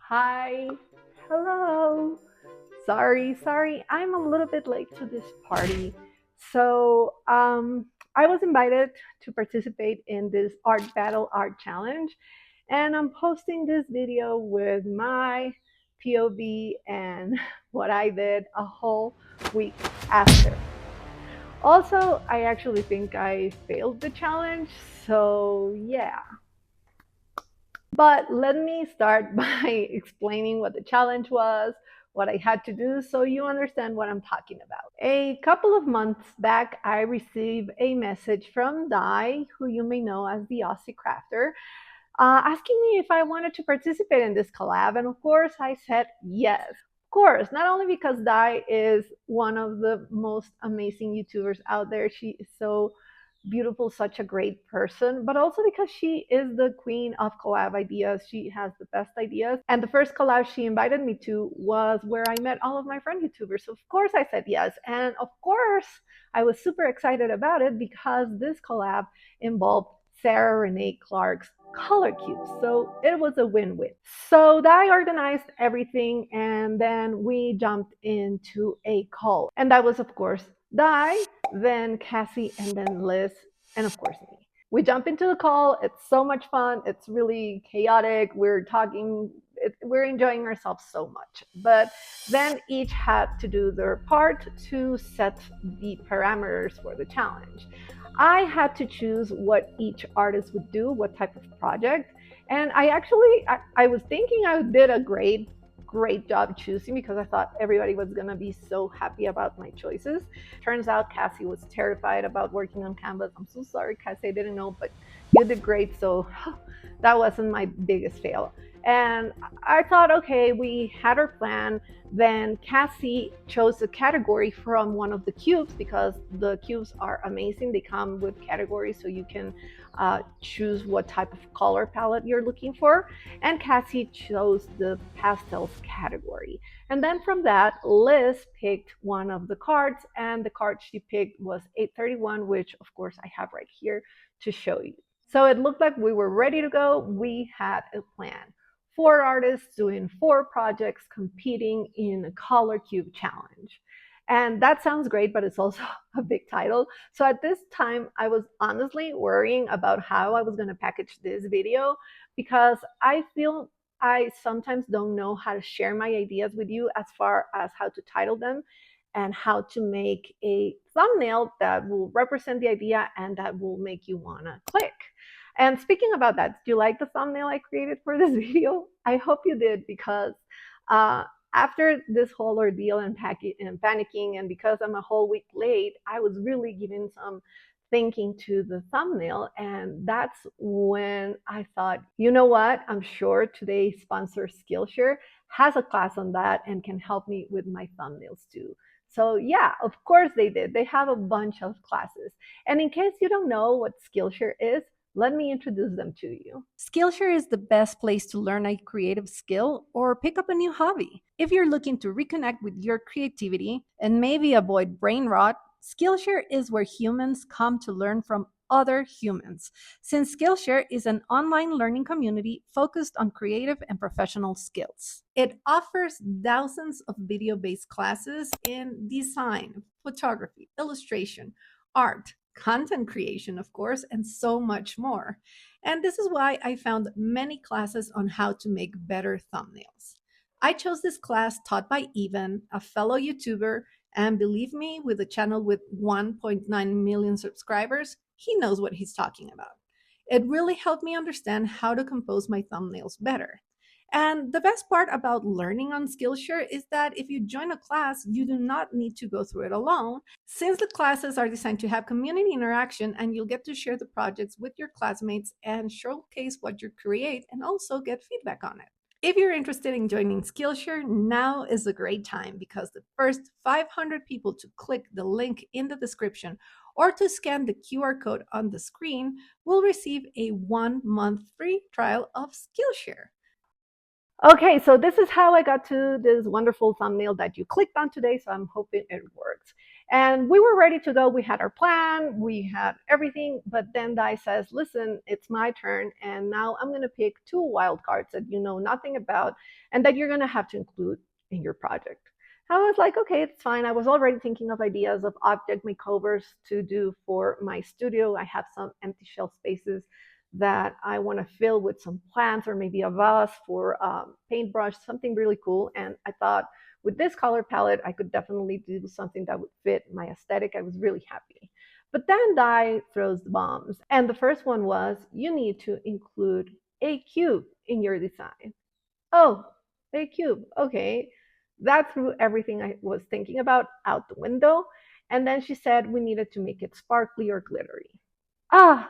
Hi, hello. Sorry, I'm a little bit late to this party. I was invited to participate in this art battle art challenge, and I'm posting this video with my POV and what I did a whole week after. Also, I actually think I failed the challenge, so yeah. But let me start by explaining what the challenge was, what I had to do, so you understand what I'm talking about. A couple of months back, I received a message from Dai, who you may know as the Aussie Crafter, asking me if I wanted to participate in this collab. And of course, I said yes. Of course, not only because Dai is one of the most amazing YouTubers out there, she is so beautiful, such a great person, but also because she is the queen of collab ideas. She has the best ideas. And the first collab she invited me to was where I met all of my friend YouTubers. So of course I said yes. And of course I was super excited about it because this collab involved Sarah Renee Clark's color cubes. So it was a win-win. So I organized everything and then we jumped into a call. And that was of course Dai, then Cassie, and then Liz, and of course me. We jump into the call. It's so much fun. It's really chaotic. We're talking, we're enjoying ourselves so much. But then each had to do their part to set the parameters for the challenge. I had to choose what each artist would do, what type of project. And I was thinking I did a great job choosing because I thought everybody was going to be so happy about my choices. Turns out Cassie was terrified about working on Canvas. I'm so sorry, Cassie, I didn't know, but you did great. So that wasn't my biggest fail. And I thought, okay, we had our plan. Then Cassie chose a category from one of the cubes because the cubes are amazing. They come with categories so you can choose what type of color palette you're looking for. And Cassie chose the pastels category. And then from that, Liz picked one of the cards, and the card she picked was 831, which of course I have right here to show you. So it looked like we were ready to go. We had a plan. Four artists doing four projects competing in a color cube challenge. And that sounds great, but it's also a big title. So at this time, I was honestly worrying about how I was going to package this video because I feel I sometimes don't know how to share my ideas with you as far as how to title them and how to make a thumbnail that will represent the idea and that will make you want to click. And speaking about that, do you like the thumbnail I created for this video? I hope you did because uh, after this whole ordeal and panicking, and because I'm a whole week late, I was really giving some thinking to the thumbnail. And that's when I thought, you know what? I'm sure today's sponsor, Skillshare, has a class on that and can help me with my thumbnails too. So, yeah, of course they did. They have a bunch of classes. And in case you don't know what Skillshare is, let me introduce them to you. Skillshare is the best place to learn a creative skill or pick up a new hobby. If you're looking to reconnect with your creativity and maybe avoid brain rot, Skillshare is where humans come to learn from other humans, since Skillshare is an online learning community focused on creative and professional skills. It offers thousands of video based classes in design, photography, illustration, art, content creation, of course, and so much more. And this is why I found many classes on how to make better thumbnails. I chose this class taught by Evan, a fellow YouTuber, and believe me, with a channel with 1.9 million subscribers, he knows what he's talking about. It really helped me understand how to compose my thumbnails better. And the best part about learning on Skillshare is that if you join a class, you do not need to go through it alone, since the classes are designed to have community interaction and you'll get to share the projects with your classmates and showcase what you create and also get feedback on it. If you're interested in joining Skillshare, now is a great time because the first 500 people to click the link in the description or to scan the QR code on the screen will receive a 1 month free trial of Skillshare. Okay, so this is how I got to this wonderful thumbnail that you clicked on today. So I'm hoping it works. And we were ready to go. We had our plan, we had everything. But then Dai says, listen, it's my turn. And now I'm going to pick two wild cards that you know nothing about and that you're going to have to include in your project. I was like, okay, it's fine. I was already thinking of ideas of object makeovers to do for my studio. I have some empty shelf spaces that I want to fill with some plants or maybe a vase for paintbrush, something really cool. And I thought with this color palette, I could definitely do something that would fit my aesthetic. I was really happy. But then Dai throws the bombs. And the first one was you need to include a cube in your design. Oh, a cube. Okay. That threw everything I was thinking about out the window. And then she said we needed to make it sparkly or glittery. Ah,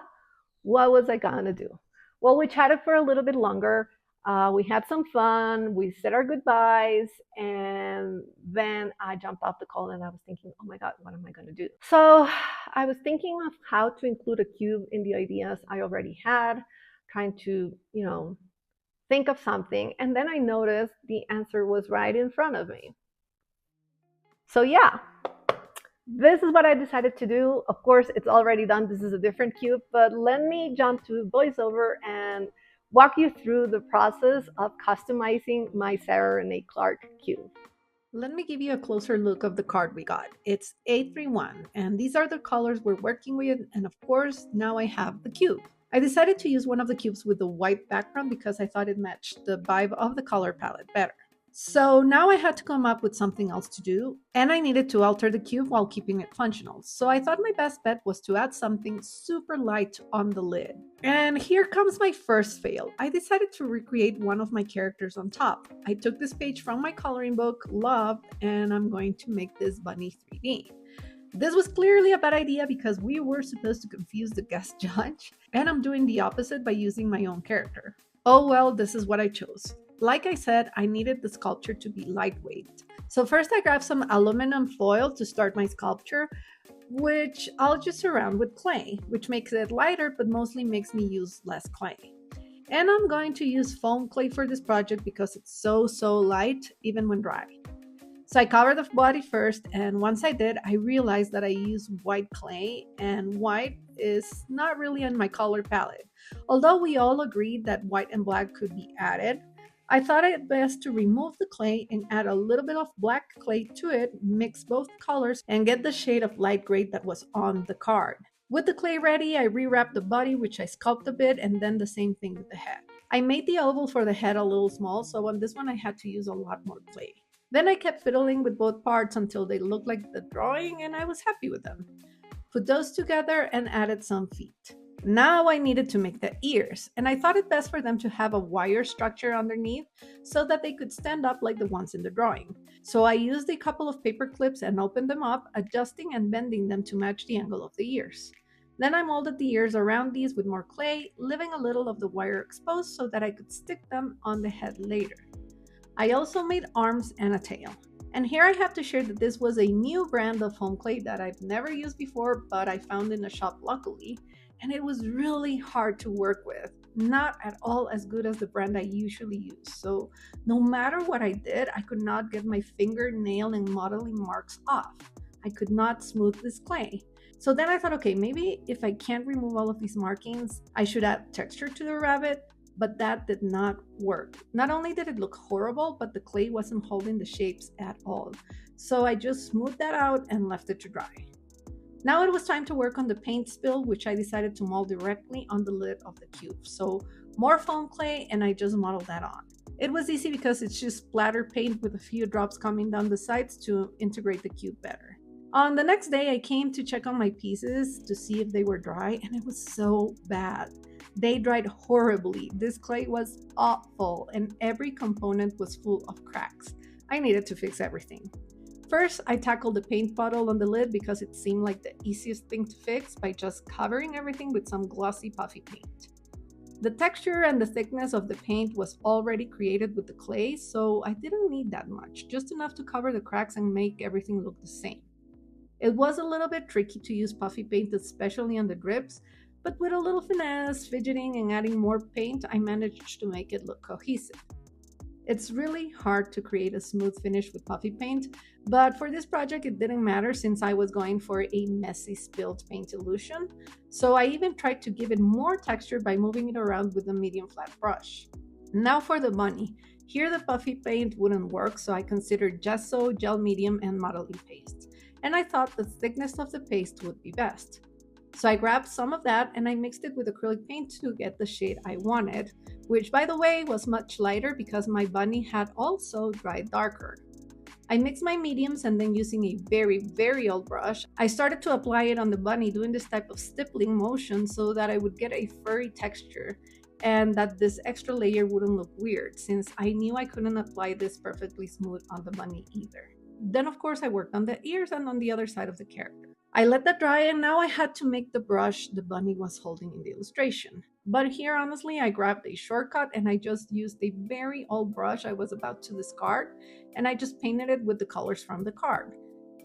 what was I gonna do? Well, we chatted for a little bit longer. We had some fun. We said our goodbyes. And then I jumped off the call and I was thinking, oh my God, what am I going to do? So I was thinking of how to include a cube in the ideas I already had, trying to, think of something. And then I noticed the answer was right in front of me. So yeah, this is what I decided to do. Of course, it's already done. This is a different cube, but let me jump to voiceover and walk you through the process of customizing my Sarah Renee Clark cube. Let me give you a closer look of the card we got. It's A31, and these are the colors we're working with, and of course, now I have the cube. I decided to use one of the cubes with the white background because I thought it matched the vibe of the color palette better. So now I had to come up with something else to do, and I needed to alter the cube while keeping it functional. So I thought my best bet was to add something super light on the lid. And here comes my first fail. I decided to recreate one of my characters on top. I took this page from my coloring book, Love, and I'm going to make this bunny 3D. This was clearly a bad idea because we were supposed to confuse the guest judge, and I'm doing the opposite by using my own character. Oh well, this is what I chose. Like I said, I needed the sculpture to be lightweight. So first I grabbed some aluminum foil to start my sculpture, which I'll just surround with clay, which makes it lighter but mostly makes me use less clay. And I'm going to use foam clay for this project because it's so light even when dry. So I covered the body first, and once I did, I realized that I used white clay, and white is not really in my color palette. Although we all agreed that white and black could be added, I thought it best to remove the clay and add a little bit of black clay to it, mix both colors, and get the shade of light gray that was on the card. With the clay ready, I rewrapped the body, which I sculpted a bit, and then the same thing with the head. I made the oval for the head a little small, so on this one I had to use a lot more clay. Then I kept fiddling with both parts until they looked like the drawing, and I was happy with them. Put those together and added some feet. Now I needed to make the ears, and I thought it best for them to have a wire structure underneath so that they could stand up like the ones in the drawing. So I used a couple of paper clips and opened them up, adjusting and bending them to match the angle of the ears. Then I molded the ears around these with more clay, leaving a little of the wire exposed so that I could stick them on the head later. I also made arms and a tail. And here I have to share that this was a new brand of foam clay that I've never used before, but I found in a shop luckily, and it was really hard to work with. Not at all as good as the brand I usually use. So no matter what I did, I could not get my fingernail and modeling marks off. I could not smooth this clay. So then I thought, okay, maybe if I can't remove all of these markings, I should add texture to the rabbit, but that did not work. Not only did it look horrible, but the clay wasn't holding the shapes at all. So I just smoothed that out and left it to dry. Now it was time to work on the paint spill, which I decided to mold directly on the lid of the cube. So more foam clay, and I just modeled that on. It was easy because it's just splatter paint with a few drops coming down the sides to integrate the cube better. On the next day, I came to check on my pieces to see if they were dry, and it was so bad. They dried horribly. This clay was awful, and every component was full of cracks. I needed to fix everything. First, I tackled the paint bottle on the lid because it seemed like the easiest thing to fix by just covering everything with some glossy puffy paint. The texture and the thickness of the paint was already created with the clay, so I didn't need that much, just enough to cover the cracks and make everything look the same. It was a little bit tricky to use puffy paint, especially on the drips, but with a little finesse, fidgeting, and adding more paint, I managed to make it look cohesive. It's really hard to create a smooth finish with puffy paint, but for this project it didn't matter since I was going for a messy spilled paint illusion. So I even tried to give it more texture by moving it around with a medium flat brush. Now for the bunny. Here the puffy paint wouldn't work, so I considered gesso, gel medium, and modeling paste. And I thought the thickness of the paste would be best. So I grabbed some of that and I mixed it with acrylic paint to get the shade I wanted, which by the way was much lighter because my bunny had also dried darker. I mixed my mediums and then using a very old brush, I started to apply it on the bunny doing this type of stippling motion so that I would get a furry texture and that this extra layer wouldn't look weird since I knew I couldn't apply this perfectly smooth on the bunny either. Then of course I worked on the ears and on the other side of the character. I let that dry and now I had to make the brush the bunny was holding in the illustration. But here, honestly, I grabbed a shortcut and I just used a very old brush I was about to discard and I just painted it with the colors from the card.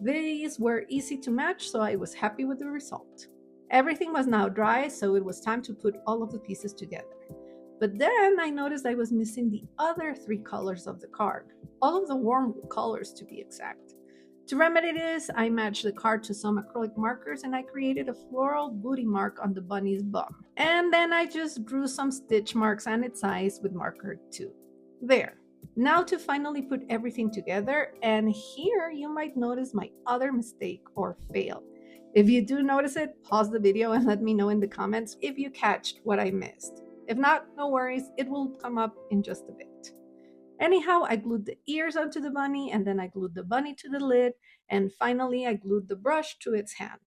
These were easy to match, so I was happy with the result. Everything was now dry, so it was time to put all of the pieces together. But then I noticed I was missing the other three colors of the card, all of the warm colors to be exact. To remedy this, I matched the card to some acrylic markers and I created a floral booty mark on the bunny's bum. And then I just drew some stitch marks on its eyes with marker 2. There. Now to finally put everything together, and here you might notice my other mistake or fail. If you do notice it, pause the video and let me know in the comments if you catched what I missed. If not, no worries, it will come up in just a bit. Anyhow, I glued the ears onto the bunny and then I glued the bunny to the lid and finally I glued the brush to its hand.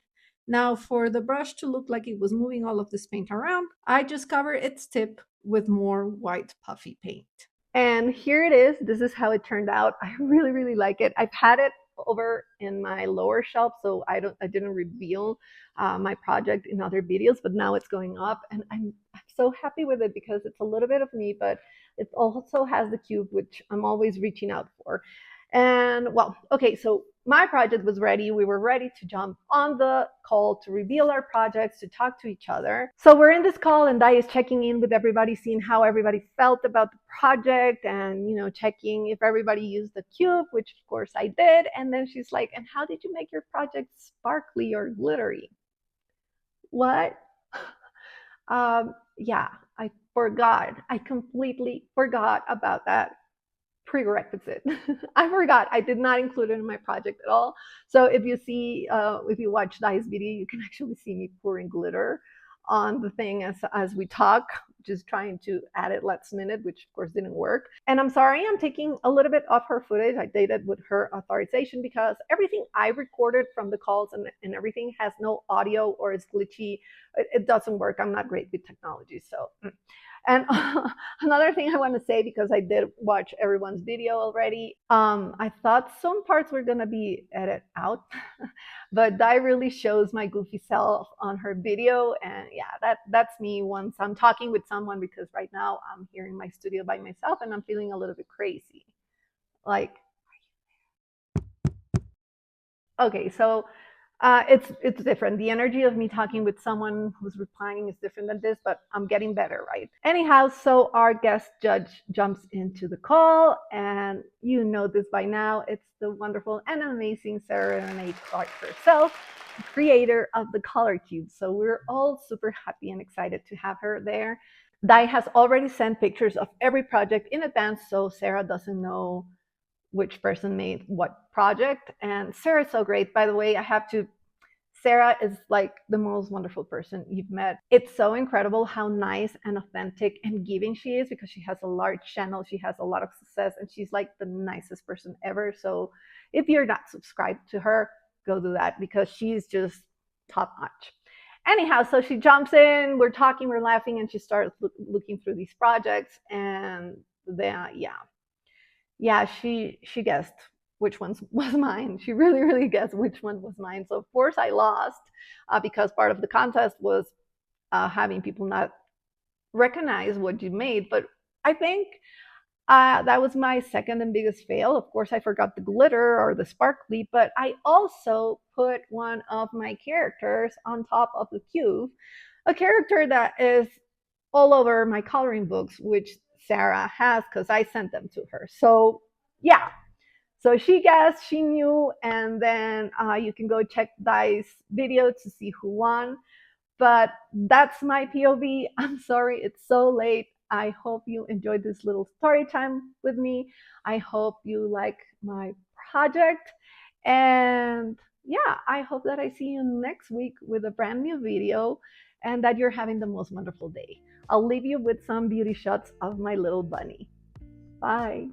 Now for the brush to look like it was moving all of this paint around, I just covered its tip with more white puffy paint. And here it is. This is how it turned out. I really like it. I've had it over in my lower shelf, so I didn't reveal my project in other videos, but now it's going up, and I'm so happy with it because it's a little bit of me, but it also has the cube, which I'm always reaching out for. And well, okay, so my project was ready. We were ready to jump on the call to reveal our projects, to talk to each other. So we're in this call, and Dai is checking in with everybody, seeing how everybody felt about the project, and checking if everybody used the cube, which of course I did. And then she's like, "And how did you make your project sparkly or glittery?" What? Yeah, I forgot. I completely forgot about that prerequisite. I forgot. I did not include it in my project at all. So if you watch Dai's video, you can actually see me pouring glitter on the thing as we talk, just trying to add it last minute, which of course didn't work. And I'm sorry, I'm taking a little bit of her footage. I did it with her authorization because everything I recorded from the calls and everything has no audio or is glitchy. It doesn't work. I'm not great with technology, so. And another thing I want to say, because I did watch everyone's video already, I thought some parts were going to be edited out, but Dai really shows my goofy self on her video. And yeah, that's me once I'm talking with someone, because right now I'm here in my studio by myself and I'm feeling a little bit crazy. Like, okay, so it's different. The energy of me talking with someone who's replying is different than this, but I'm getting better, right? Anyhow, so our guest judge jumps into the call, and you know this by now. It's the wonderful and amazing Sarah Renee Clark herself, creator of the Color Cube. So we're all super happy and excited to have her there. Dai has already sent pictures of every project in advance, so Sarah doesn't know which person made what project. And Sarah's so great. By the way, Sarah is like the most wonderful person you've met. It's so incredible how nice and authentic and giving she is, because she has a large channel, she has a lot of success, and she's like the nicest person ever. So if you're not subscribed to her, go do that, because she's just top notch. Anyhow, so she jumps in, we're talking, we're laughing, and she starts looking through these projects, and then she guessed which one was mine. She really guessed which one was mine. So of course I lost, because part of the contest was having people not recognize what you made. But I think that was my second and biggest fail. Of course, I forgot the glitter or the sparkly, but I also put one of my characters on top of the cube, a character that is all over my coloring books, which Sarah has because I sent them to her. So yeah, so she guessed, she knew, and then you can go check Di's video to see who won. But that's my POV. I'm sorry it's so late. I hope you enjoyed this little story time with me. I hope you like my project. And yeah, I hope that I see you next week with a brand new video and that you're having the most wonderful day. I'll leave you with some beauty shots of my little bunny. Bye.